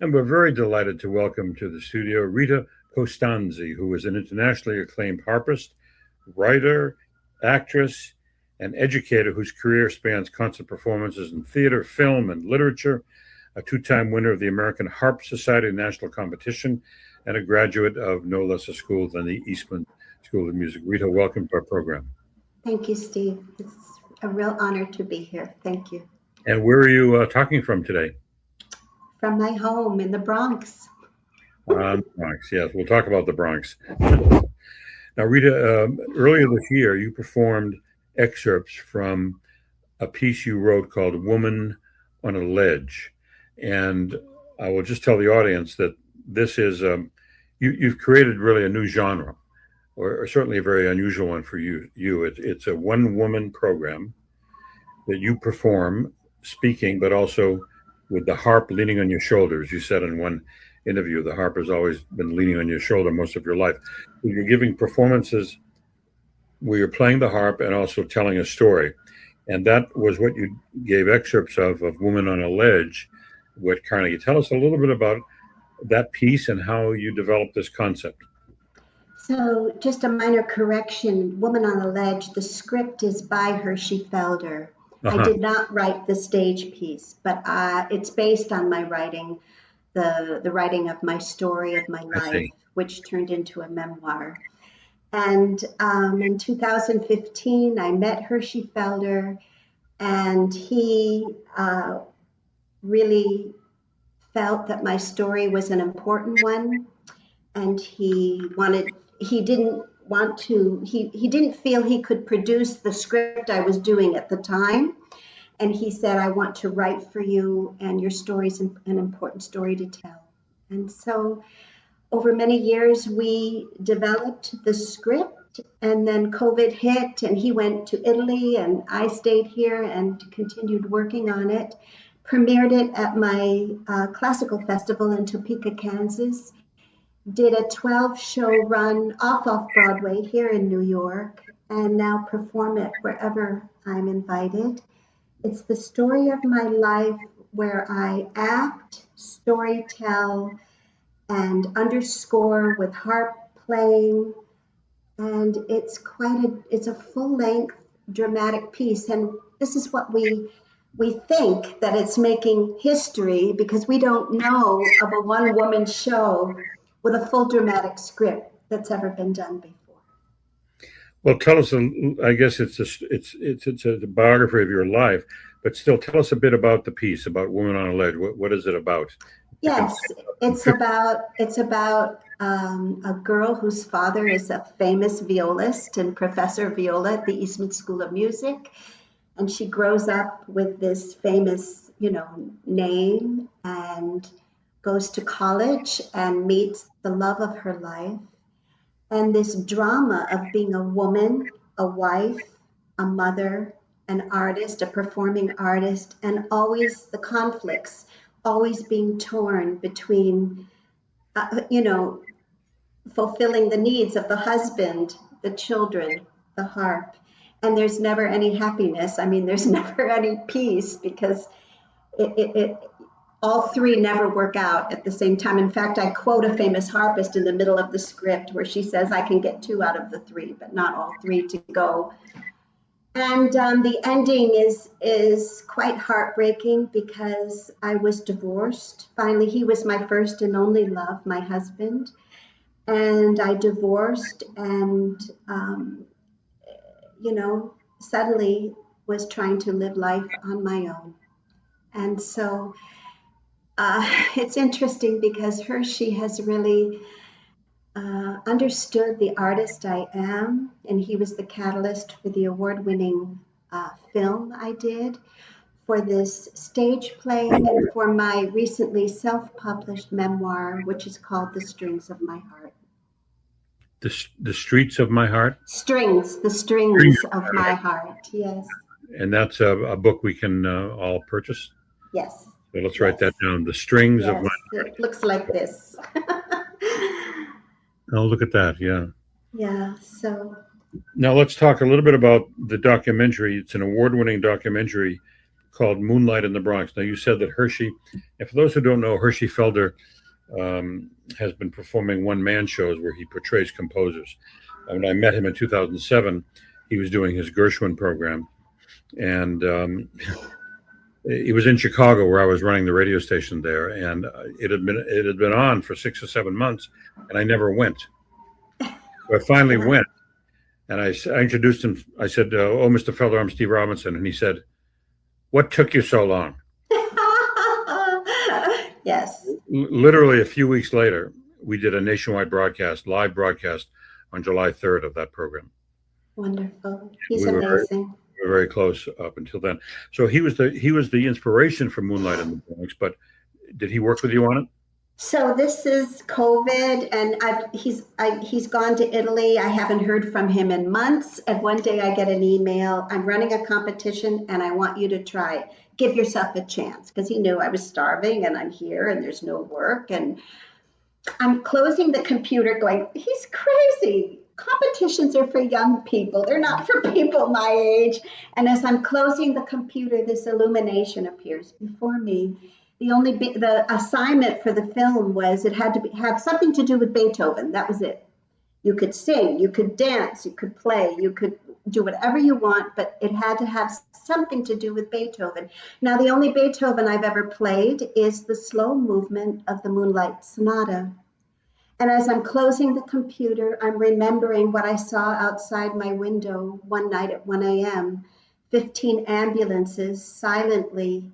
And we're very delighted to welcome to the studio Rita Costanzi, who is an internationally acclaimed harpist, writer, actress, and educator whose career spans concert performances in theater, film, and literature, a two-time winner of the American Harp Society National Competition, and a graduate of no less a school than the Eastman School of Music. Rita, welcome to our program. Thank you, Steve. It's a real honor to be here. Thank you. And where are you talking from today? From my home in the Bronx. Bronx, yes. We'll talk about the Bronx. Now, Rita, earlier this year, you performed excerpts from a piece you wrote called Woman on a Ledge. And I will just tell the audience that this is, you've created really a new genre, or certainly a very unusual one for you. It's a one-woman program that you perform speaking, but also with the harp leaning on your shoulders. You said in one interview, the harp has always been leaning on your shoulder most of your life. You're giving performances where you're playing the harp and also telling a story. And that was what you gave excerpts of Woman on a Ledge with Carnegie. Tell us a little bit about that piece and how you developed this concept. So just a minor correction, Woman on a Ledge, the script is by Hershey Felder. I did not write the stage piece, but it's based on my writing, the writing of my story of my life, which turned into a memoir. And in 2015, I met Hershey Felder, and he really felt that my story was an important one, and he didn't feel he could produce the script I was doing at the time. And he said, I want to write for you, and your story's an important story to tell. And so over many years, we developed the script, and then COVID hit, and he went to Italy, and I stayed here and continued working on it. Premiered it at my classical festival in Topeka, Kansas. Did a 12-show run off Broadway here in New York, and now perform it wherever I'm invited. It's the story of my life where I act, storytell, and underscore with harp playing, and it's a full-length dramatic piece. And this is what we think, that it's making history, because we don't know of a one-woman show with a full dramatic script that's ever been done before. Well, tell us. I guess it's a biography of your life, but still, tell us a bit about the piece, about Woman on a Ledge. What is it about? Yes, it's about a girl whose father is a famous violist and professor of viola at the Eastman School of Music, and she grows up with this famous, name, and goes to college and meets the love of her life. And this drama of being a woman, a wife, a mother, an artist, a performing artist, and always the conflicts, always being torn between, fulfilling the needs of the husband, the children, the harp. And there's never any happiness. I mean, there's never any peace, because all three never work out at the same time. In fact, I quote a famous harpist in the middle of the script where she says, I can get 2 out of the 3, but not all 3 to go. And the ending is quite heartbreaking, because I was divorced. Finally, he was my first and only love, my husband. And I divorced, and, suddenly was trying to live life on my own. And so it's interesting, because Hershey has really understood the artist I am, and he was the catalyst for the award-winning film I did, for this stage play, and for my recently self-published memoir, which is called The Strings of My Heart. The Streets of My Heart? The Strings of My Heart, yes. And that's a book we can all purchase? Yes. So let's write that down. The Strings of My Heart. It looks like this. Oh, look at that. Yeah. Yeah. So now let's talk a little bit about the documentary. It's an award-winning documentary called Moonlight in the Bronx. Now, you said that Hershey, and for those who don't know, Hershey Felder has been performing one-man shows where he portrays composers. When I met him in 2007, he was doing his Gershwin program, and he was in Chicago where I was running the radio station there, and it had been on for 6 or 7 months, and I never went. So I finally went, and I introduced him. I said, "Oh, Mr. Felder, I'm Steve Robinson," and he said, "What took you so long?" Yes. Literally a few weeks later, we did a nationwide broadcast, live broadcast on July 3rd of that program. Wonderful. He's We were amazing. We were very close up until then. So he was the inspiration for Moonlight in the Bronx, but did he work with you on it? So this is COVID, and he's gone to Italy. I haven't heard from him in months. And one day I get an email. I'm running a competition, and I want you to try it. Give yourself a chance, because he knew I was starving, and I'm here, and there's no work, and I'm closing the computer, going, he's crazy. Competitions are for young people. They're not for people my age. And as I'm closing the computer, this illumination appears before me. The assignment for the film was it had to have something to do with Beethoven. That was it. You could sing, you could dance, you could play, you could do whatever you want, but it had to have something to do with Beethoven. Now, the only Beethoven I've ever played is the slow movement of the Moonlight Sonata. And as I'm closing the computer, I'm remembering what I saw outside my window one night at 1 a.m. 15 ambulances silently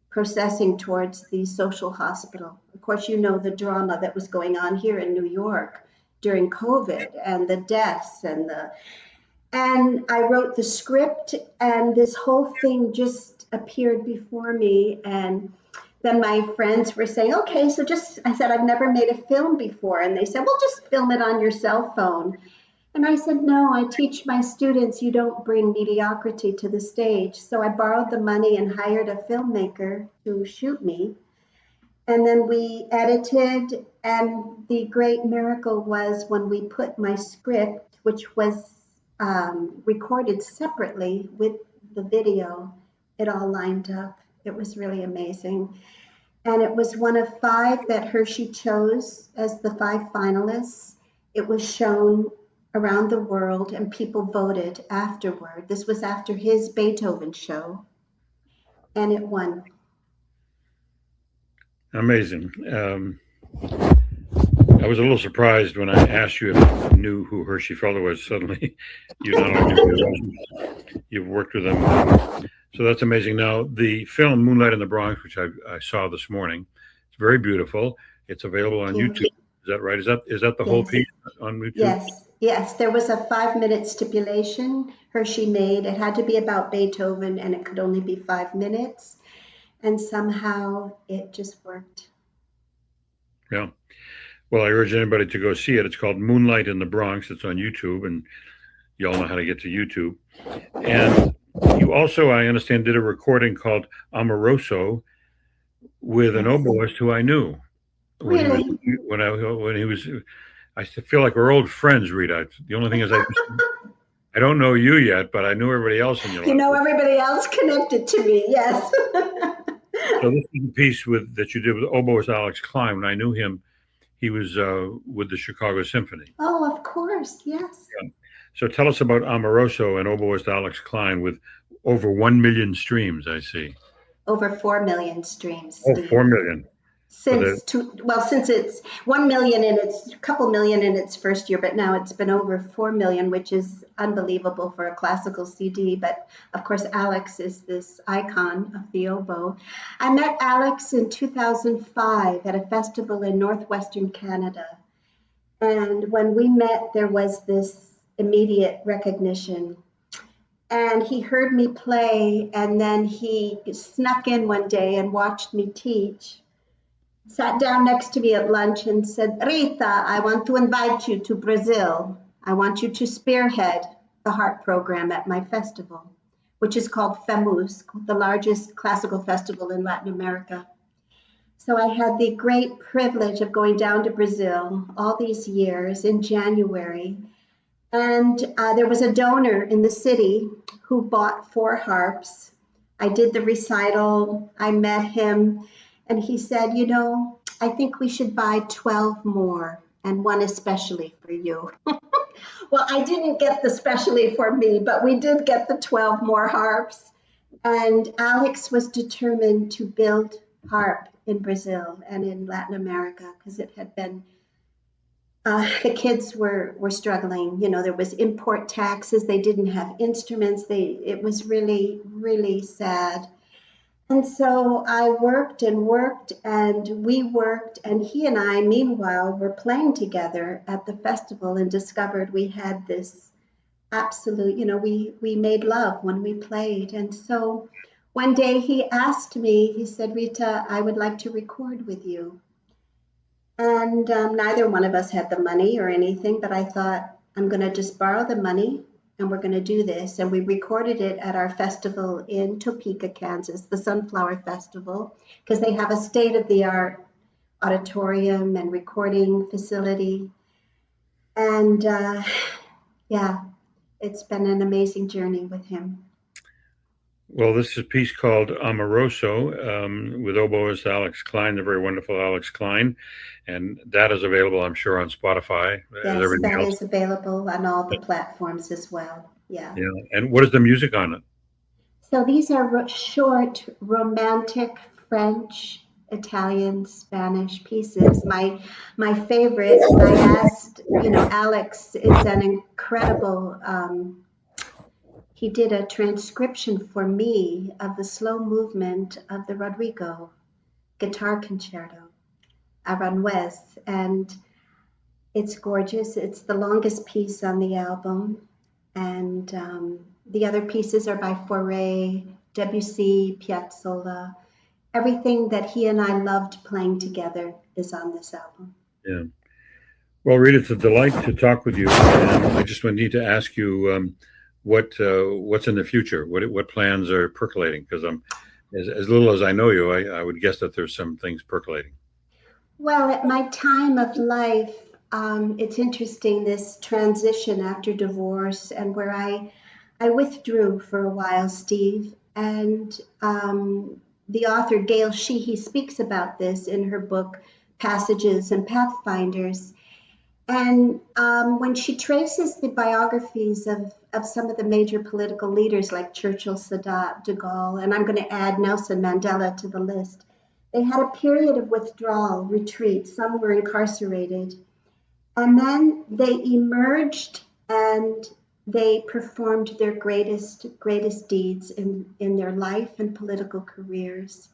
processing towards the social hospital. Of course, you know the drama that was going on here in New York during COVID, and the deaths, and I wrote the script, and this whole thing just appeared before me. And then my friends were saying, okay, so I said, I've never made a film before. And they said, well, just film it on your cell phone. And I said, no, I teach my students you don't bring mediocrity to the stage. So I borrowed the money and hired a filmmaker to shoot me. And then we edited, and the great miracle was when we put my script, which was recorded separately with the video, it all lined up. It was really amazing. And it was one of 5 that Hershey chose as the 5 finalists. It was shown around the world, and people voted afterward. This was after his Beethoven show, and it won. Amazing. I was a little surprised when I asked you if you knew who Hershey Felder was. Suddenly, you not only knew you've worked with him. So that's amazing. Now, the film Moonlight in the Bronx, which I saw this morning, it's very beautiful. It's available on YouTube. Is that right? Is that the whole piece on YouTube? Yes. There was a 5-minute stipulation Hershey made. It had to be about Beethoven, and it could only be 5 minutes. And somehow it just worked. Yeah. Well, I urge anybody to go see it. It's called Moonlight in the Bronx. It's on YouTube, and you all know how to get to YouTube. And you also, I understand, did a recording called AMOROSO with an oboist who I knew. Really? When he was, I feel like we're old friends, Rita. The only thing is I don't know you yet, but I knew everybody else in your life. You know everybody else connected to me, yes. So this is a piece that you did with oboist Alex Klein. When I knew him, he was with the Chicago Symphony. Oh, of course, yes. Yeah. So tell us about AMOROSO and oboist Alex Klein with over 1 million streams, I see. Over 4 million streams. Oh, 4 million. Since it's 1 million and it's a couple million in its first year, but now it's been over 4 million, which is unbelievable for a classical CD. But of course, Alex is this icon of the oboe. I met Alex in 2005 at a festival in northwestern Canada. And when we met, there was this immediate recognition. And he heard me play, and then he snuck in one day and watched me teach. Sat down next to me at lunch and said, Rita, I want to invite you to Brazil. I want you to spearhead the Harp program at my festival, which is called FEMUS, the largest classical festival in Latin America. So I had the great privilege of going down to Brazil all these years in January. And there was a donor in the city who bought 4 harps I did the recital, I met him, and he said, you know, I think we should buy 12 more, and one especially for you. Well, I didn't get the specially for me, but we did get the 12 more harps. And Alex was determined to build harp in Brazil and in Latin America because it had been, the kids were struggling. You know, there was import taxes. They didn't have instruments. It was really, really sad. And so I worked and worked, and we worked, and he and I, meanwhile, were playing together at the festival and discovered we had this absolute, you know, we made love when we played. And so one day he asked me, he said, Rita, I would like to record with you. And neither one of us had the money or anything, but I thought, I'm going to just borrow the money and we're going to do this. And we recorded it at our festival in Topeka, Kansas, the Sunflower Festival, because they have a state-of-the-art auditorium and recording facility. And yeah, it's been an amazing journey with him. Well, this is a piece called Amoroso with oboist Alex Klein, the very wonderful Alex Klein. And that is available, I'm sure, on Spotify. Yes, that is available on all the platforms as well. Yeah. Yeah. And what is the music on it? So these are short, romantic French, Italian, Spanish pieces. My favorite, I asked, you know, Alex is an incredible, he did a transcription for me of the slow movement of the Rodrigo guitar concerto, Aranjuez, and it's gorgeous. It's the longest piece on the album, and the other pieces are by Fauré, Debussy, Piazzolla. Everything that he and I loved playing together is on this album. Yeah. Well, Rita, it's a delight to talk with you. And I just need to ask you what's in the future? What plans are percolating? Because I'm as little as I know you, I would guess that there's some things percolating. Well, at my time of life, it's interesting, this transition after divorce, and where I withdrew for a while, Steve. And the author Gail Sheehy speaks about this in her book Passages and Pathfinders. And when she traces the biographies of some of the major political leaders like Churchill, Sadat, de Gaulle, and I'm going to add Nelson Mandela to the list, they had a period of withdrawal, retreat. Some were incarcerated. And then they emerged and they performed their greatest deeds in their life and political careers.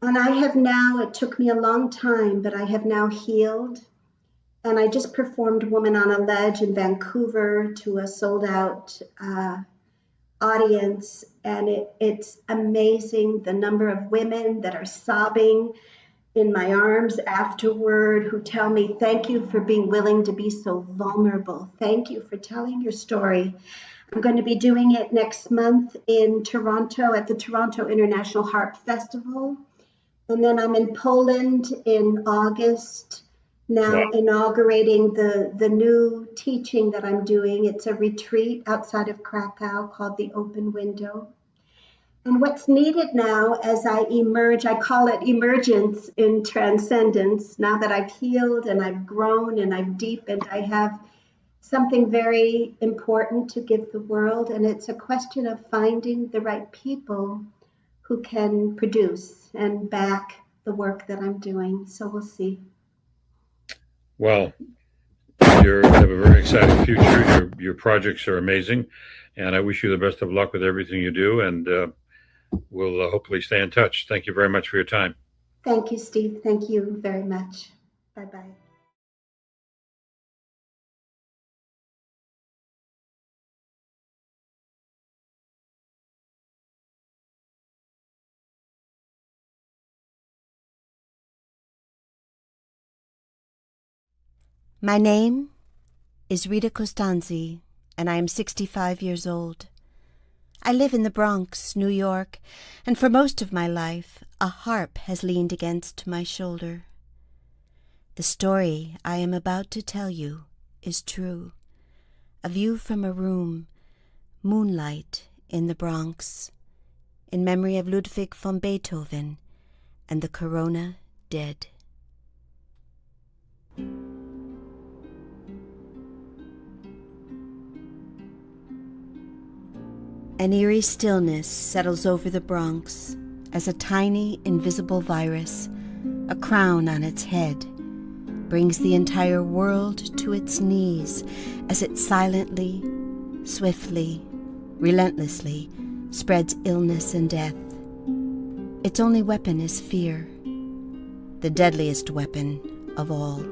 And I have now, it took me a long time, but I have now healed. And I just performed Woman on a Ledge in Vancouver to a sold out audience. And it's amazing the number of women that are sobbing in my arms afterward, who tell me, thank you for being willing to be so vulnerable. Thank you for telling your story. I'm going to be doing it next month in Toronto at the Toronto International Harp Festival. And then I'm in Poland in August, now inaugurating the new teaching that I'm doing. It's a retreat outside of Krakow called The Open Window. And what's needed now as I emerge, I call it emergence in transcendence. Now that I've healed and I've grown and I've deepened, I have something very important to give the world. And it's a question of finding the right people who can produce and back the work that I'm doing. So we'll see. Well, you have a very exciting future. Your projects are amazing. And I wish you the best of luck with everything you do. And we'll hopefully stay in touch. Thank you very much for your time. Thank you, Steve. Thank you very much. Bye-bye. My name is Rita Costanzi, and I am 65 years old. I live in the Bronx, New York, and for most of my life, a harp has leaned against my shoulder. The story I am about to tell you is true. A view from a room, Moonlight in the Bronx. in memory of Ludwig van Beethoven and the Corona dead. An eerie stillness settles over the Bronx as a tiny, invisible virus, a crown on its head, brings the entire world to its knees as it silently, swiftly, relentlessly spreads illness and death. Its only weapon is fear, the deadliest weapon of all.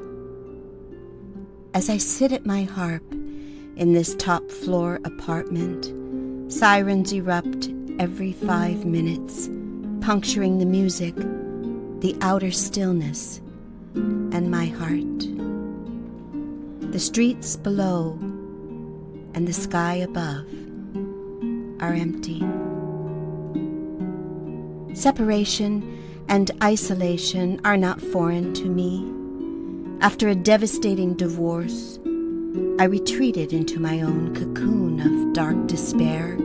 As I sit at my harp in this top-floor apartment, sirens erupt every 5 minutes, puncturing the music, the outer stillness, and my heart. The streets below and the sky above are empty. Separation and isolation are not foreign to me. After a devastating divorce, I retreated into my own cocoon of dark despair,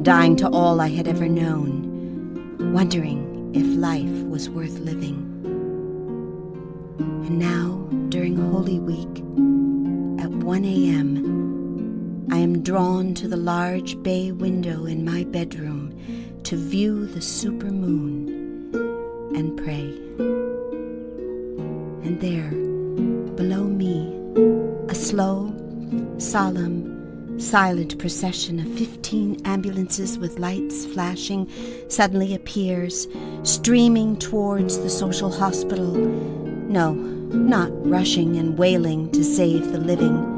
dying to all I had ever known, wondering if life was worth living. And now, during Holy Week, at 1 a.m., I am drawn to the large bay window in my bedroom to view the supermoon and pray. And there, below me, a slow, solemn, silent procession of 15 ambulances with lights flashing suddenly appears, streaming towards the social hospital. No, not rushing and wailing to save the living.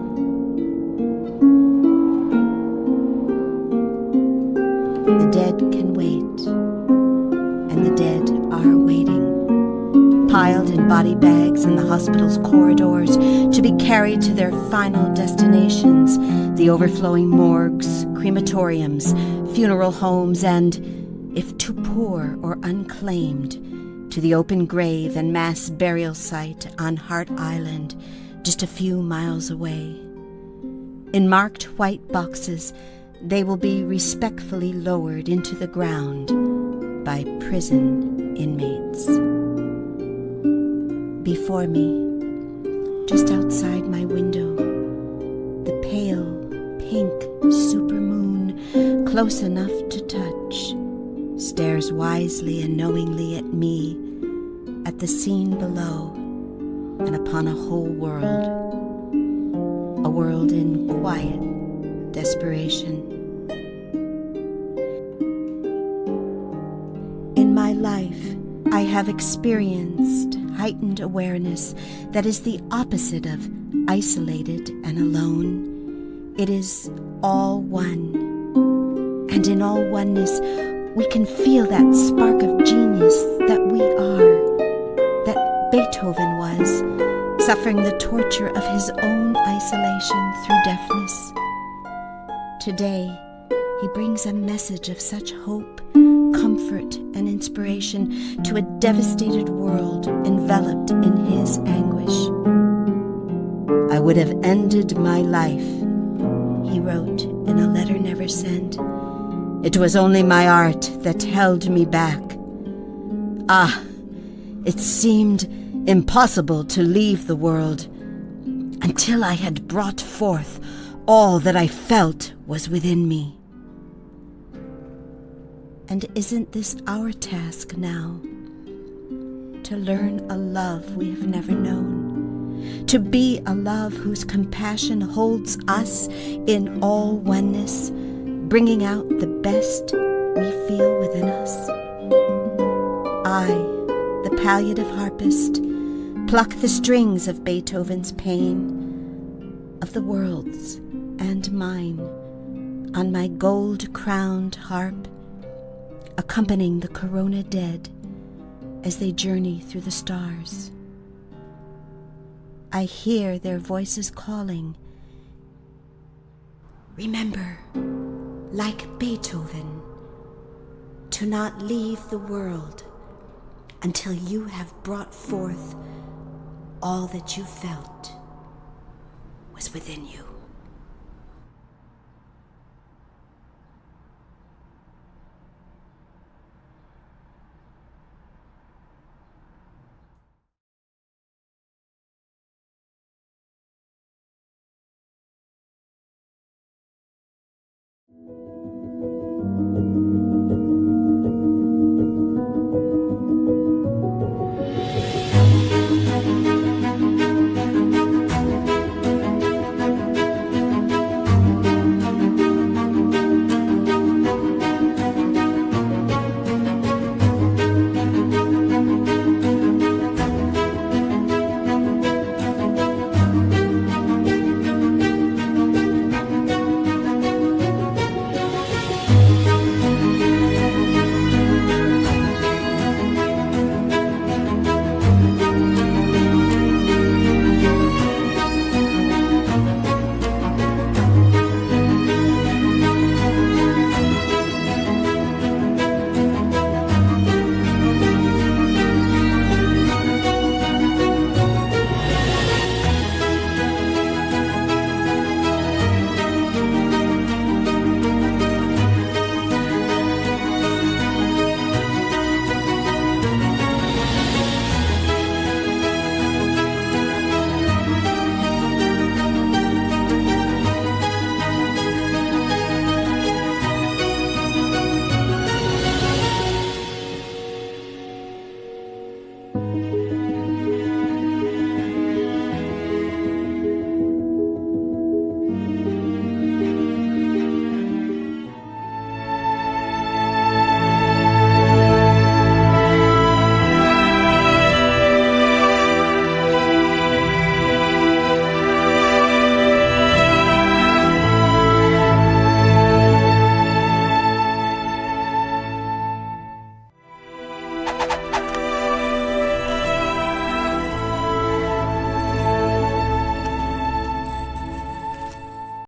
The dead can wait, and the dead are waiting, piled in body bags in the hospital's corridors to be carried to their final destinations, the overflowing morgues, crematoriums, funeral homes, and, if too poor or unclaimed, to the open grave and mass burial site on Hart Island, just a few miles away. In marked white boxes, they will be respectfully lowered into the ground by prison inmates. Before me, just outside my window, the pale, pink supermoon, close enough to touch, stares wisely and knowingly at me, at the scene below, and upon a whole world. A world in quiet desperation. In my life, I have experienced heightened awareness that is the opposite of isolated and alone. It is all one. And in all oneness, we can feel that spark of genius that we are, that Beethoven was, suffering the torture of his own isolation through deafness. Today, he brings a message of such hope, comfort, and inspiration to a devastated world enveloped in his anguish. I would have ended my life, he wrote in a letter never sent. It was only my art that held me back. Ah, it seemed impossible to leave the world until I had brought forth all that I felt was within me. And isn't this our task now? To learn a love we have never known, to be a love whose compassion holds us in all oneness, bringing out the best we feel within us. I, the palliative harpist, pluck the strings of Beethoven's pain, of the world's and mine, on my gold-crowned harp, accompanying the Corona dead as they journey through the stars. I hear their voices calling, remember, like Beethoven, to not leave the world until you have brought forth all that you felt was within you.